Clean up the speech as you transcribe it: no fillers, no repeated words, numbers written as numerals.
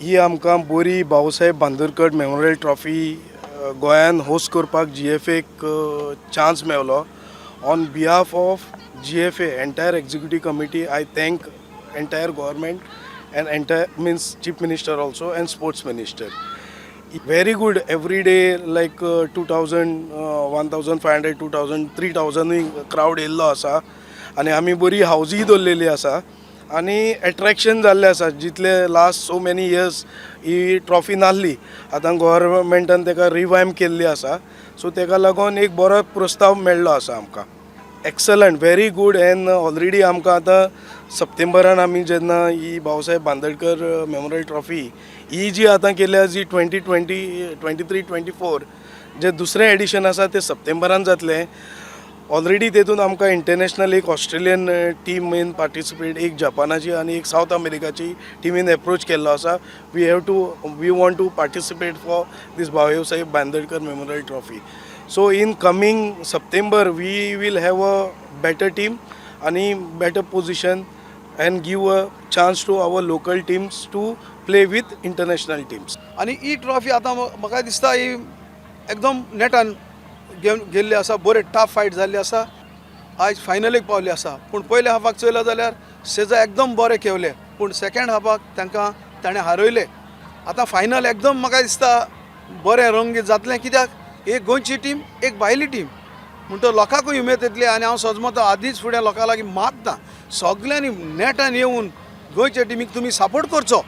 ही आमकां बरी Bhausaheb Bandodkar memorial trophy गोंयान होस्ट करपाक GFAक चान्स मेळ्ळो. On behalf of GFA entire executive committee I thank entire government and entire means chief minister also and sports minister. Very good every day like 2000 1500 2000 3000 crowd yellow आसा आणि आमी बरी हावजी दवरलेली आसा आणि अट्रॅक्शन जाल्ले आसा जितले लास्ट सो मेनी इयर्स ही trophy नासली आतां गव्हर्मेंटान तेका रिवायम केल्ली आसा सो तेका लागून एक बरो प्रस्ताव मेळ्ळो आसा आमकां. Excellent very good end already आमकां आतां सप्टेंबरान आमी जेन्ना ही भाऊसाहेब बांदोडकर मेमोरियल ट्रॉफी ही जी आतां केल्या जी 2023-24 जे दुसरें एडिशन आसा ते सप्टेंबरान जातलें. ऑलरेडी तेतून आमकां इंटरनॅशनल एक ऑस्ट्रेलियन टीमीन पार्टिसिपेट एक जपानाची आनी एक सावथ अमेरिकाची टीमीन एप्रोच केल्लो आसा. We want to participate for this Bhausaheb Bandodkar memorial trophy. So in coming September we will have a better team and better position and give a chance to our local teams to play with international teams. आणि ही trophy आता म्हाका दिसता ही एकदम नेटान गेल्ली आसा. बरे tough fight जाल्ली आसा. आज फायनलीक पावली आसा पूण पयल्या हाफाक चयलो जाल्यार सेजा एकदम बरे केवले पूण सेकंड हाफाक तांकां ताणें हारयले. आतां फायनल एकदम म्हाका दिसता बरें रंगीत जातलें कित्याक एक गोंयची टीम एक भायली टीम म्हणटो लोकांकूय उमेद येतली आनी हांव सजमतो आदींच फुडें लोकां लागीं मागता सगल्यांनी नेटान येवन गोंयचे टिमीक तुमी सपोर्ट करचो.